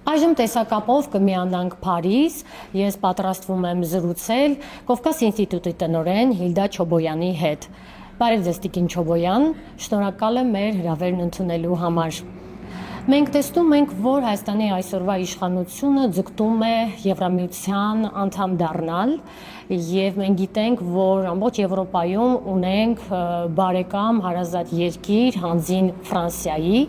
Այժմ տեսակապով կմիանանք Փարիզ, ես պատրաստվում եմ զրուցել Կովկաս ինստիտուտի տնօրեն Հիլդա Չոբոյանի հետ։ Բարև ձեզ Տիկին Չոբոյան, շնորհակալ եմ մեր հրավերն ընդունելու համար։ Մենք տեսնում ենք, որ Հայաստանի այսօրվա իշխանությունը ձգտում է Եվրամիության անդամ դառնալ, եւ մենք գիտենք, որ ամբողջ Եվրոպայում ունենք բարեկամ հարազատ երկիր հանձին Ֆրանսիայի,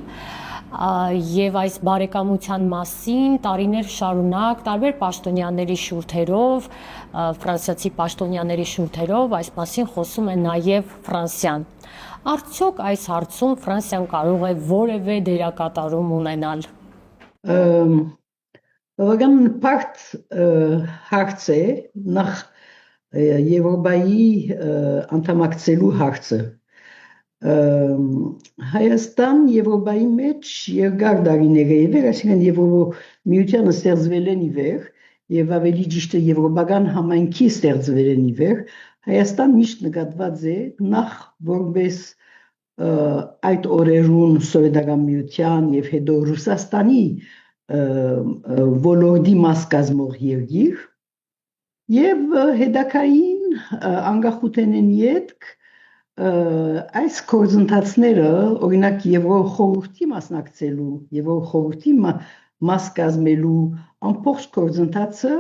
եւ այս բարեկամության մասին տարիներ շարունակ տարբեր պաշտոնյաների շուրթերով, ֆրանսիացի պաշտոնյաների շուրթերով այս մասին խոսում է նաեւ Ֆրանսիան։ Արդյոք այս հարցում Ֆրանսիան կարող է որևէ դերակատարում ունենալ։ Բավական բարդ հարց է նախ Եվրոպայի անդամակցելու հարցը։ Հայաստան Եվրոպայի մեջ երկար տարիներ է եղել, այսինքն Եվրոմիությանը ստեղծվել են ի վեր եւ ավելի ճիշտ է եվրոպական համայնքի ստեղծվել են ի վեր, Հայաստան միշտ նկատված է նախ որպես այդ օրերուն Սովետական միության եւ հետո Ռուսաստանի ոլորտի մաս կազմող երկիր եւ հետագային անկախութենեն ետք այս գործընթացները օրինակ Եվրոխորհրդի մասնակցելու, Եվրոխորհրդի մաս կազմելու ամբողջ գործընթացը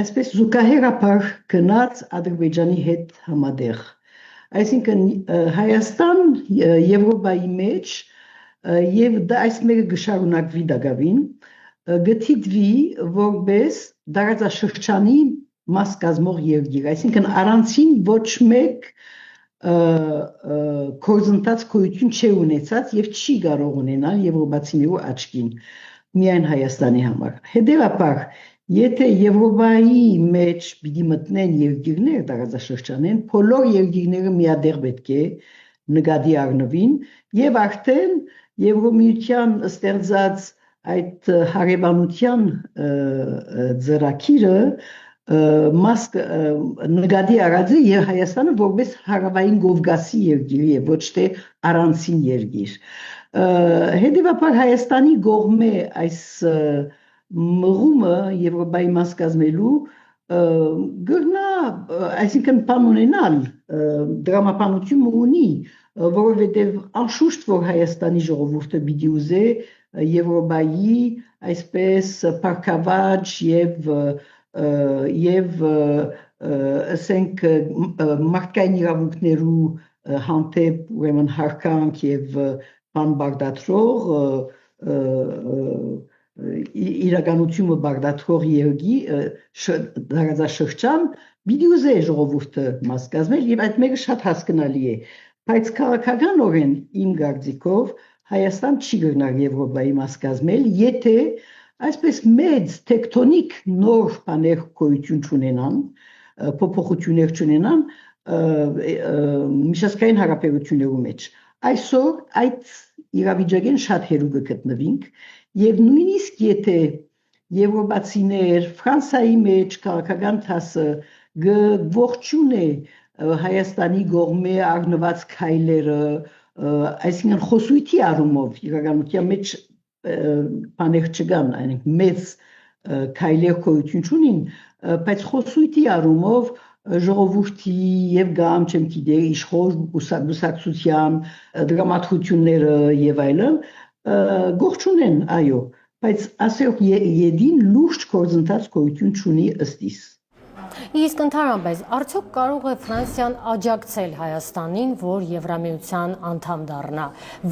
այսպես զուգահեռաբար գնաց Ադրբեջանի հետ համատեղ։ Այսինքն Հայաստան Եվրոպայի մեջ եւ դա այս մեկը գշարունակվի դակավին գտիդվի որպես դարաձաշրջանի մաս կազմող երկիր, այսինքն առանցին ոչ մեկ գործընթաց գոյություն չի ունեցած եւ չի կարող ունենալ եվրոպացիներու աչքին միայն Հայաստանի համար։ Հետևաբար, եթե Եվրոպայի մեջ պիտի մտնեն երկիրներ տարածաշրջանեն, բոլոր երկիրները միադեղ պետք է նկատի առնվին եւ արդեն Եվրոմիության ստեղծած այդ հարևանության ծրագիրը նկատի առած է եւ Հայաստանը որպես հարավային Կովկասի երկիր եւ ոչ թե առանցին երկիր։ Հետևաբար Հայաստանի կողմէ այս մղումը Եվրոպայի մաս կազմելու գրնա, այսինքն բան ունենալ, դրամապանություն ունի, որովհետեւ անշուշտ որ Հայաստանի ժողովուրդը պիտի ուզե Եվրոպայի այսպես փառքավաճ եւ ասենք մարդկային իրավունքներու հանդեպ ուրեմն հարկանք եւ բան բարդացրող իրականությունը բարդացրող դարաձաշրջան պիտի ուզե ժողովուրդը մաս կազմել եւ այդ մեկը շատ հասկանալի է, բայց քաղաքականորեն իմ կարծիքով Հայաստան չի գնար Եվրոպայի մաս կազմել, եթե այսպես մեծ տեկտոնիկ նոր բաներ գոյություն չունենան, փոփոխություններ չունենան միջազգային հարաբերություններու մեջ։ Այսօր այդ իրավիճակեն շատ հեռու կգտնվենք եւ նույնիսկ եթե եվրոպացիներ Ֆրանսիայի մեջ քաղաքական դասը ողջունե Հայաստանի կողմէ առնված քայլերը, այսինքն խոսույթի առումով իրականության մեջ բաներ չկան, այնինքն մեծ քայլեր գոյություն չունին, բայց խոսույթի առումով ժողովրդի եւ գամ չեմ գիտեր իշխող կուսակցության դրամատուրգությունները եւ այլն գողջունեն, այո, բայց ասենք յետին լուրջ գործընթաց գոյություն չունի ըստիս։ Իսկ ընդհանրապես, արդյոք կարող է Ֆրանսիան աջակցել Հայաստանին, որ Եվրամիության անդամ դառնա,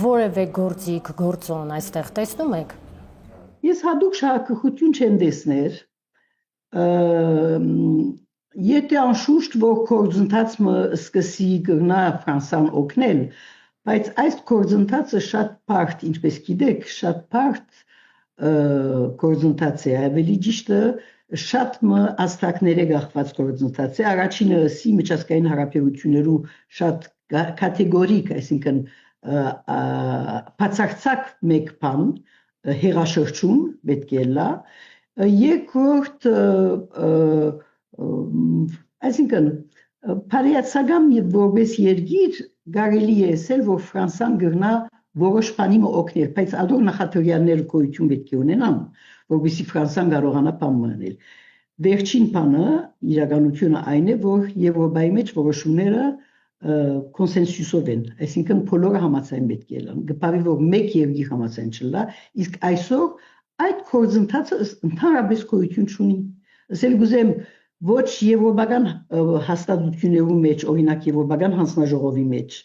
որևէ գործիք, գործոն այստեղ տեսնում եք։ Ես հատուկ շահարկություն չեմ տեսներ, եթե անշուշտ որ գործընթացը սկսի կգնա Ֆրանսիան օգնել, բայց այս գործընթացը շատ բարդ, ինչպես գիտեք, շատ բարդ գործընթաց է, ավելի ճիշտը շատ աստղակներ է գաղված գործընթաց է, առաջինը սի միջազգային հարաբերություններու շատ կատեգորիկ, այսինքն բացարձակ մեկ բան հեղաշրջում պետք է լա, երկրորդ այսինքն Փարիացական եւ որպես երկիր կարելի է ասել, որ Ֆրանսիան գրնա որոշ բանի օգնել, բայց ադոր նախադրյալները գոյություն պետք է ունենան, որովհետեւ Ֆրանսիան կարողանա բան մնել։ Վերջին բանը իրականությունը այն է, որ Եվրոպայի մեջ որոշումները կոնսենսուսով են, այսինքն բոլորը համաձայն պետք է լինեն։ Գպարի որ մեկ երկիր համաձայն չլա, իսկ այսօր այդ գործընթացը ընդհանրապես գոյություն չունի։ Ասել գուզեմ ոչ եվրոպական հաստատությունների մեջ, օրինակ եվրոպական հանձնաժողովի մեջ,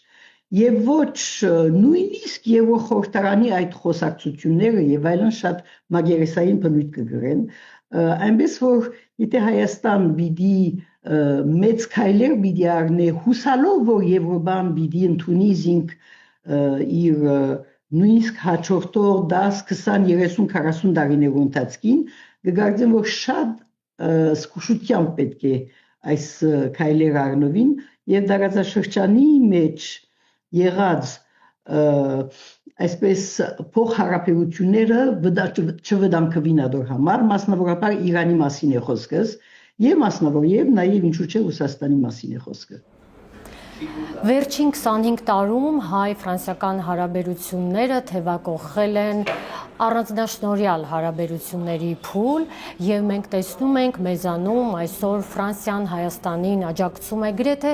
եւ ոչ նույնիսկ Եվրոխորհրդարանի այդ խոսակցությունները եւ այլն շատ մագերեսային բնույթ կգրեն, այնպես որ եթե Հայաստան պիտի մեծ քայլեր պիտի առնի հուսալով որ Եվրոպան պիտի ընդունի զինք իր նույնիսկ հաջորդող 10, 20, 30, 40 տարիների ընթացքին կգարձեմ որ շատ զգուշությամբ պետք է այս քայլերը առնվին եւ դարաշրջանի մեջ եղած այսպես փոխհարաբերությունները չվտանգվին ադոր համար մասնավորապես Իրանի մասին է խոսքս եւ մասնավորապես նաեւ ինչու՞ չէ Ռուսաստանի մասին է խոսքը Վերջին 25 տարում հայ-ֆրանսիական հարաբերությունները թևակողել են առանձնաշնորհյալ հարաբերությունների փուլ եւ մենք տեսնում ենք մեզանում այսօր Ֆրանսիան Հայաստանին աջակցում է գրեթե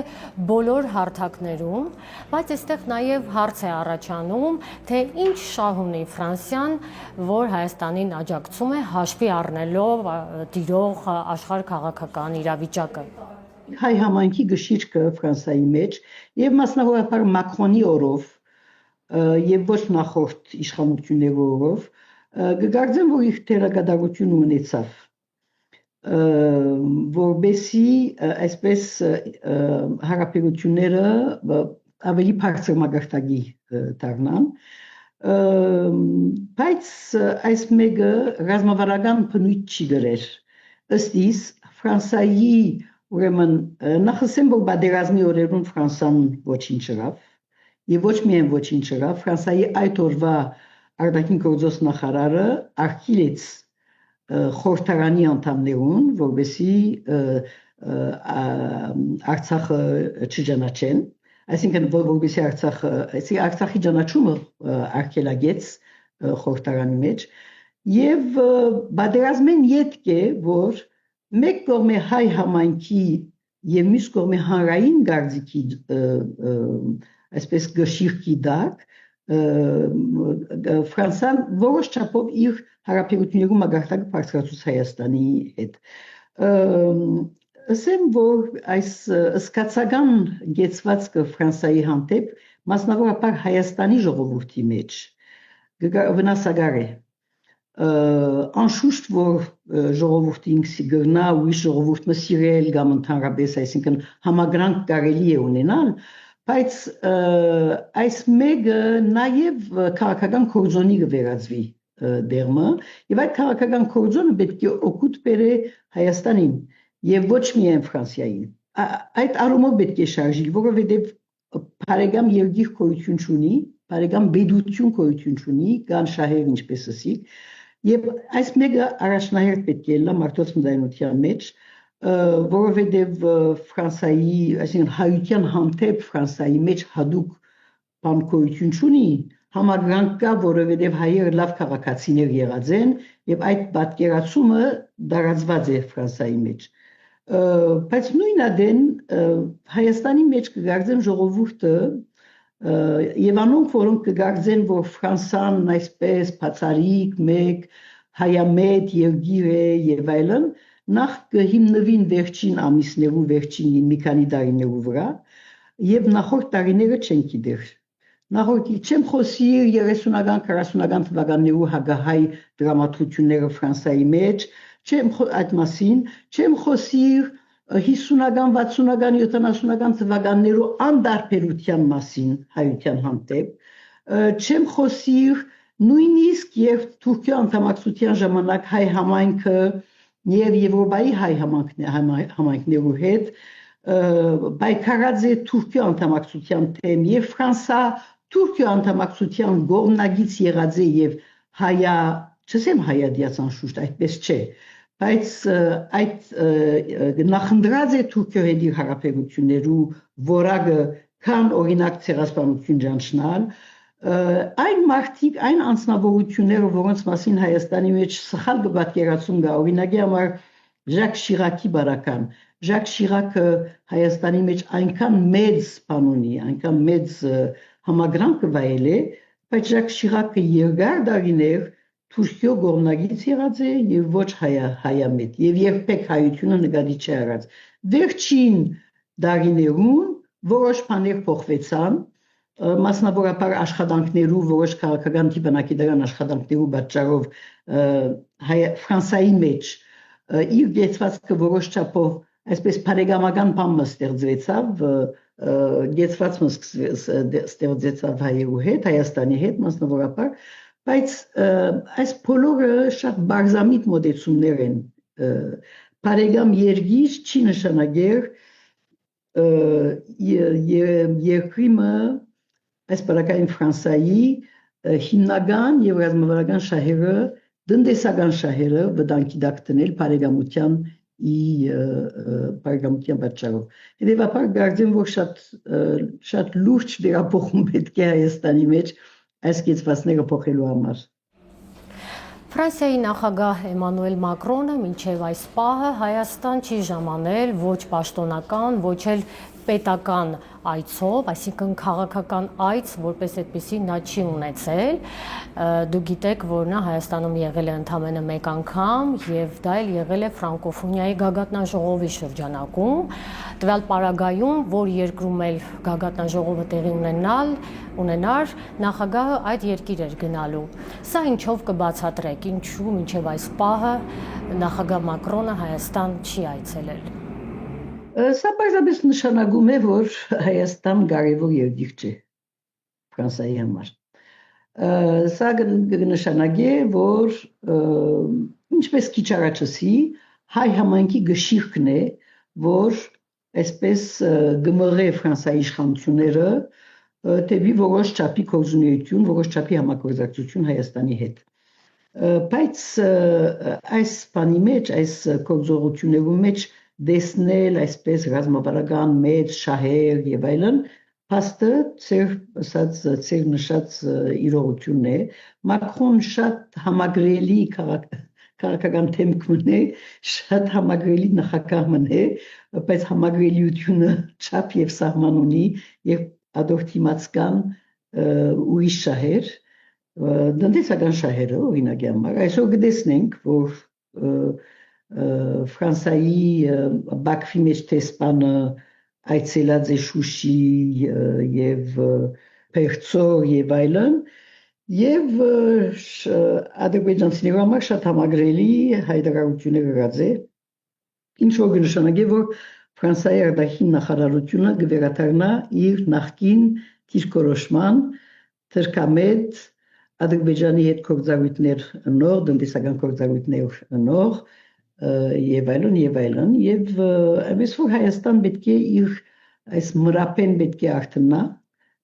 բոլոր հարթակներում, բայց այստեղ նաեւ հարց է առաջանում, թե ինչ շահ ունի Ֆրանսիան, որ Հայաստանին աջակցում է հաշվի առնելով տիրող աշխարհ-քաղաքական իրավիճակը։ Հայ համայնքի գշիրջը Ֆրանսիայի մեջ եւ մասնավորապես Մակրոնի օրով եւ ոչ նախորդ իշխանությունների օրով գկարձեմ որ իր թերագադարություն ունեցավ որբեսի այսպես հարաբերությունները ավելի բարձր մագարտակի դառնան բայց այս մեկը ռազմավարական բնույթ չի գրել ըստ իս Ֆրանսիայի ուրեմն նախասեմ որ բادرազմի օրերուն Ֆրանսիան ոչինչ չրավ եւ ոչ միայն ոչինչ չրավ Ֆրանսիայի այդ օրվա արտաքին գործոս նախարարը արգելեց խորհրդարանի անդամներուն որովհետեւ Արցախը չճանաչեն այսինքն որովհետեւ Արցախի ճանաչումը արգելագեց խորհրդարանի մեջ եւ բادرազմեն յետք է որ մեկ կողմը հայ համայնքի եւ մյուս կողմը հանրային գարձիկի այսպես գշիրքի դակ Ֆրանսիան որոշ չափով իր հարաբերությունների մագարտակը բարձրացուց Հայաստանի հետ ասեմ որ այս սկացական գեցվածքը Ֆրանսիայի հանդեպ մասնավորապես Հայաստանի ժողովրդի մեջ վնասակար է անշուշտ որ ժողովուրդը ինքսի գրնա ուրիշ ժողովուրդը սիրել կամ ընդհանրապես այսինքն համագրանք կարելի է ունենալ բայց այս մեկը նաև քաղաքական կորձոնի կվերածվի դերմը եւ այդ քաղաքական կորձոնը պետք է օգուտ բերե Հայաստանին եւ ոչ միայն Ֆրանսիային այդ առումով պետք է շարժի որովհետեւ բարեկամ երկիր գոյություն չունի բարեկամ բեդություն գոյություն չունի կան շահեր ինչպես ասիկ Եվ այս մեկը առաջնահերթ պետք է լա մարդոց մտայնության մեջ, որովհետև Ֆրանսիայի, այսինքն հայության հանդեպ Ֆրանսիայի մեջ հadouk բան գոյություն չունի, համագրանք կա, որովհետև հայերը լավ քաղաքացիներ եղած են եւ այդ պատկերացումը դարածված է Ֆրանսիայի մեջ։ Բայց նույն ադեն Հայաստանի մեջ կգարձեմ ժողովուրդը Եվ անոնք, որոնք կգարձեն, որ Ֆրանսիան այսպես բացառիկ մեկ հայամետ երկիր է եւ այլն, նախ կհիմնվին վերջին ամիսներու վերջին մի քանի տարիներու վրա եւ նախորդ տարիները չեն գիտեր։ Նախորդ չեմ խոսի 30-ական 40-ական թվականներու հագահայ դրամատուրգությունները Ֆրանսիայի մեջ, չեմ այդ մասին, չեմ խոսի 50-ական, 60-ական, 70-ական թվականներու անդարբերության մասին հայության հանդեպ, չեմ խոսիր նույնիսկ եւ Թուրքիա անդամակցության ժամանակ հայ համայնքը եւ Եվրոպայի հայ համայնքներու հետ պայքարած է Թուրքիա անդամակցության թեմ եւ Ֆրանսա Թուրքիա անդամակցության գոհնագից եղած է եւ հայա, չսեմ հայադիաց անշուշտ այդպես չէ Բայց այդ նախնդրած է Թուրքիայի հետ իր հարաբերություններու որակը քան օրինակ ցեղասպանություն ճանչնալ Այն մարդիկ, այն անձնավորությունները, որոնց մասին Հայաստանի մեջ սխալ պատկերացում կա, օրինակի համար Ժակ Շիրակի բարական։ Ժակ Շիրակը Հայաստանի մեջ այնքան մեծ բան ունի, այնքան մեծ համագրանք վայել է, բայց Ժակ Շիրակը երկար տարիներ Թուրքիո կողմնակից եղած է եւ ոչ հայամետ եւ երբեք հայությունը նկատի չի արած։ Վերջին տարիներուն որոշ բաներ փոխվեցան, մասնավորապես աշխատանքներու որոշ քաղաքական դիպանակետական աշխատանքներու պատճառով Ֆրանսայի մեջ իր գեցվածքը որոշ չափով այսպես բարեկամական բան ստեղծվեցավ, գեցվածքը ստեղծվեցավ հայերու հետ, Հայաստանի հետ մասնավորապես, բայց այս բոլորը շատ բարձամիտ մոտեցումներ են, բարեկամ երկիր չի նշանակեր երկրիմը այս բարակային Ֆրանսայի հիմնական եւ ռազմավարական շահերը, տնտեսական շահերը վտանգի տակ դնել բարեկամության պատճառով։ Հետևաբար կարծեմ, որ շատ լուրջ վերափոխում պետք է Հայաստանի մեջ այս կեցվածները փոխելու համար։ Ֆրանսիայի նախագահ Էմանուել Մակրոնը մինչև այս պահը Հայաստան չի ժամանել ոչ պաշտոնական, ոչ էլ պետական այցով, այսինքն քաղաքական այց, որպես այդպեսի նա չի ունեցել։ Դու գիտեք, որ նա Հայաստանում եղել է ընդամենը մեկ անգամ եւ դա էլ եղել է ֆրանկոֆոնիայի գագաթնաժողովի շրջանակում։ Տվյալ պարագայում, որ երկրում էլ գագաթնաժողովը տեղի ունենար, նախագահը այդ երկիր էր գնալու։ Սա ինչով կբացատրեք, ինչու մինչև այս պահը նախագահ Մակրոնը Հայաստան չի այցելել։ Սա պարզապես նշանակում է, որ Հայաստան կարևոր երկիր չէ Ֆրանսիայի համար։ Սա կնշանակի, որ ինչպես քիչ առաջացի, հայ համայնքի գշիրքն է, որ այսպես գմռե Ֆրանսիայի իշխանությունները դեպի որոշ չափի գործունեություն, որոշ չափի համագործակցություն Հայաստանի հետ։ Բայց այս բանի մեջ, այս գործողություններու մեջ դեսնել այսպես ռազմավարական մեծ շահեր եւ այլն, փաստը ծեր նշած իրողությունն է։ Մակրոն շատ համագրելի քաղաքական թեմք մնե, շատ համագրելի նախագահ մնե, բայց համագրելիությունը չափ եւ սահման ունի եւ ադորտիմաց կան ուրիշ շահեր, տնտեսական շահերը օրինակի համար։ Այսօր կտեսնենք, որ Ֆրանսիայի Բաքվի մեջ տեսփանը այցելած է Շուշի եւ Պերցոր եւ այլն, եւ ադրբեջանցիների համար շատ համագրելի հայտարարություններ եղած է, ինչ որ կնշանակի, որ Ֆրանսիայի արտաքին նախարարությունը կվերադառնա իր նախկին դիրքորոշման թրքամետ Ադրբեջանի հետ գործառույթներ նոր, տնտեսական գործառույթներ նոր եւ այլն եւ այնպես որ Հայաստան պետք է իր այս մրապեն պետք է արթնա,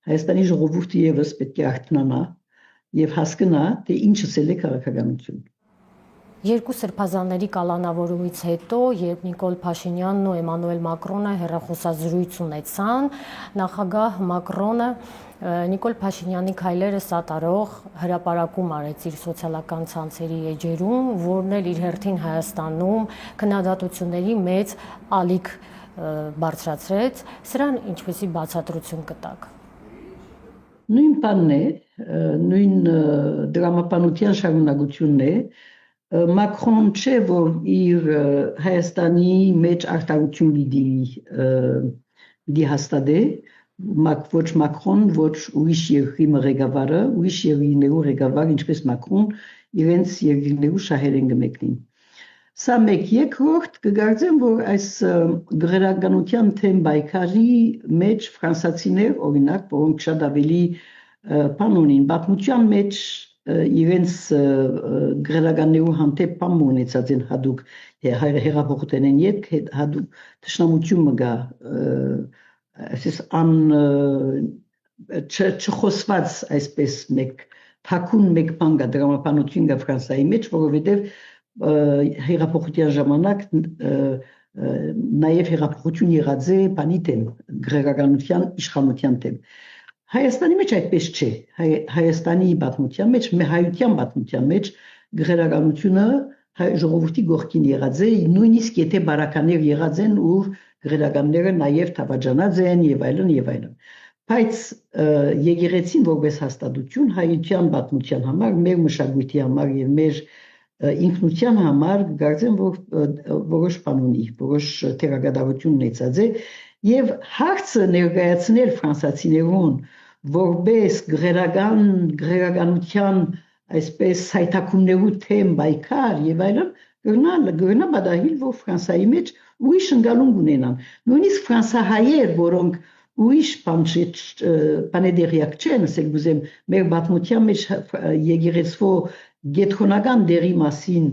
Հայաստանի ժողովուրդը եւս պետք է արթնանա եւ հասկանա թե ինչ է քաղաքականություն։ Երկու սրբազանների կալանավորումից հետո, երբ Նիկոլ Փաշինյանն ու Էմանուել Մակրոնը հեռախոսազրույց ունեցան, նախագահ Մակրոնը Նիկոլ Փաշինյանի քայլերը սատարող հրապարակում արեց իր սոցիալական ցանցերի էջերում, որն էլ իր հերթին Հայաստանում քննադատությունների մեծ ալիք բարձրացրեց, սրան ինչպեսի բացատրություն կտաք։ Նույն բանն է, նույն դրամապանության շարունակությունն է, Մակրոն չէ, որ իր Հայաստանի մեջ արտահայտություն դի հաստատե, ոչ Մակրոն, ոչ ուրիշ երկրի ղեկավարը, ուրիշ երկրներու ղեկավար, ինչպես Մակրոն, իրենց երկրներու շահեր են կմեկնին։ Սա մեկ երկրորդ կգարձեմ, որ այս գրականության թեմ բայկարի մեջ ֆրանսացիներ, օրինակ, որոնք շատ ավելի բան ունին, պատմության մեջ իրենց գրականներու հանդեպ բան ունեցած են հadouk հեղափոխության են յետ հadouk թշնամություն մգա այսպես չխոսված այսպես մեկ թակուն մեկ բան կա դրամապանություն կա Ֆրանսիայի մեջ, որովհետև հեղափոխության ժամանակ նաև հեղափոխություն եղած է բանի թեմ, գրականության իշխանության թեմ։ Հայաստանի մեջ այդպես չէ։ Հայաստանի պատմության մեջ, հայության պատմության մեջ գրականությունը ժողովրդի գողքին եղած է, նույնիսկ եթե բարականներ եղած են, ուր գրականները նաև թավաջանած են եւ այլն եւ այլն։ Բայց եկեղեցին որպես հաստատություն հայության պատմության համար, մեր մշակույթի համար եւ մեր ինքնության համար կարծեմ որ որոշ բան ունի, որոշ թերագադարություն ունեցած է եւ հարցը ներկայացնել ֆրանսացիներուն որպես գրականության այսպես հայտակումներու թեմ բայկար եւ այլն գրնա բադահիլ որ Ֆրանսայի մեջ ուրիշ ընկալում ունենան նույնիսկ ֆրանսահայեր որոնք ուրիշ բաներդերյակ չեն ասել գուզեմ մեր պատմության մեջ եկեղեցվո գեթոնական դերի մասին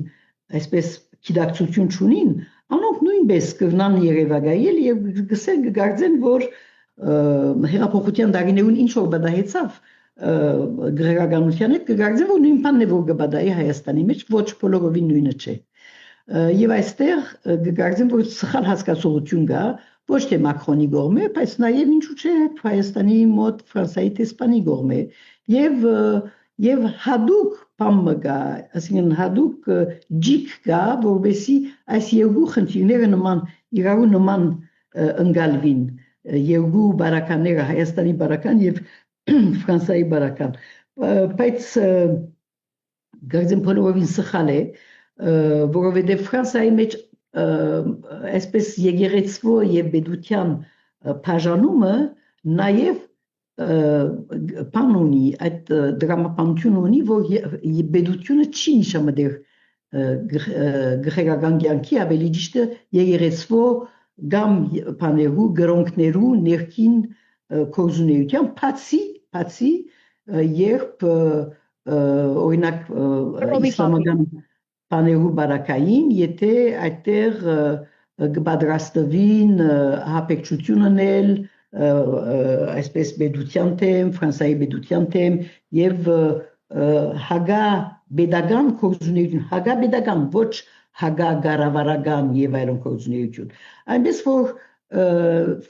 այսպես գիտակցություն չունին անոնք նույնպես կգնան Երևանայել եւ գսել կգարձեն որ հեղափոխության դարիներուն ինչ որ բադահեցավ գրականության հետ կգարձեն որ նույն բանն է որ կբադայի Հայաստանի մեջ ոչ բոլորովին նույնը չէ եւ այստեղ կգարձեն որ սխալ հասկացողություն կա ոչ թե Մակրոնի կողմէ բայց նաեւ ինչու՞ չէ Հայաստանի մոտ Ֆրանսիայի տեսփանի կողմէ եւ հadouk բամը կա ասինքն հadouk ջիկ կա որովհետեւ այս երկու խնդիրները նման իրարու նման ընկալվին երկու բարականները Հայաստանի բարական եւ Ֆրանսիայի բարական բայց գարձեմ բոլորովին սխալ է որովհետեւ Ֆրանսիայի մեջ այսպես եկեղեցվո եւ բեդության բաժանումը նաեւ բան ունի այդ դրամապանություն ունի որ բեդությունը չի նշամդեր գրական կյանքի ավելի ճիշտ է եկեղեցվո գամ բաներու գրոնքներու ներքին կորզունեության բացի երբ օրինակ իսլամական բաներու բարակային եթե այդտեղ կպատրաստվին հապեկչություն անել այսպես բեդության թեմ, Ֆրանսիայի բեդության թեմ եւ հագա բեդական կորզունեություն, հագա բեդական ոչ հագա գարավարական եւ այլն կորզունեություն։ Այնպես որ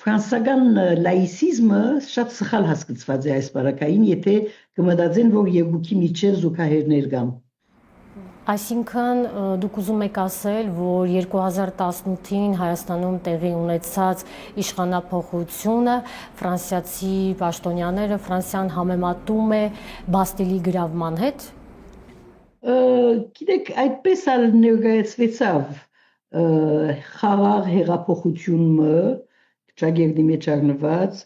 ֆրանսական լաիսիզմը շատ սխալ հասկացված է այս բարակային, եթե կմտածեն որ երկուքի միջև զուգահեռներ կան։ Այսինքն դուք ուզում եք ասել, որ 2018-ին Հայաստանում տեղի ունեցած իշխանափոխությունը ֆրանսիացի պաշտոնյաները Ֆրանսիան համեմատում է Բաստիլի գրավման հետ։ Գիտեք, այդպես ալ ներկայացվեցավ խաղաղ հեղափոխությունը ճագերդի մեջ առնված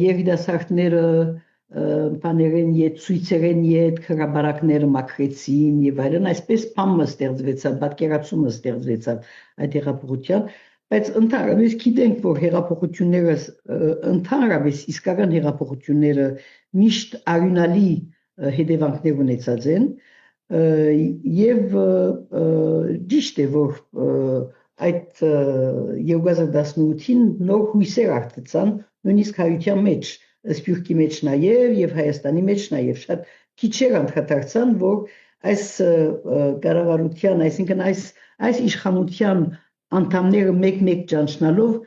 երիտասարդները բաներեն ետ ցույցերեն ետ քրաբարակները մաքրեցին եւ այլն այսպես բամը ստեղծվեցավ պատկերացումը ստեղծվեցավ այդ հեղափոխության բայց ընդհանրապես գիտենք որ հեղափոխությունները ընդհանրապես իսկական հեղափոխությունները միշտ արյունալի հետևանքներ ունեցած են եւ ճիշտ է որ այդ 2018-ին նոր հույսեր արտացան նույնիսկ հայության մեջ Սփյուռքի մեջ նաև եւ Հայաստանի մեջ նաև շատ քիչեր անդրադարձան որ այս կառավարության այսինքն այս իշխանության անդամները մեկ-մեկ ճանչնալով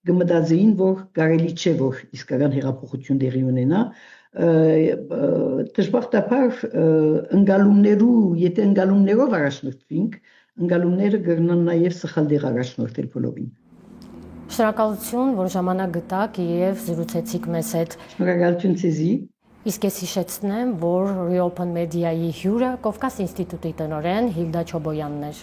կմտածեին որ կարելի չէ որ իսկական հեղափոխություն տեղի ունենա դժբախտաբար ընկալումներու եթե ընկալումներով առաջնորդվինք ընկալումները կգնան նաև սխալ դեղ առաջնորդել բոլորին Շնորհակալություն, որ ժամանակ գտաք եւ զրուցեցիք մեզ հետ։ Շնորհակալություն ձեզի։ Իսկ ես հիշեցնեմ, որ Reopen Media-ի հյուրը Կովկաս ինստիտուտի տնօրեն Հիլդա Չոբոյանն էր։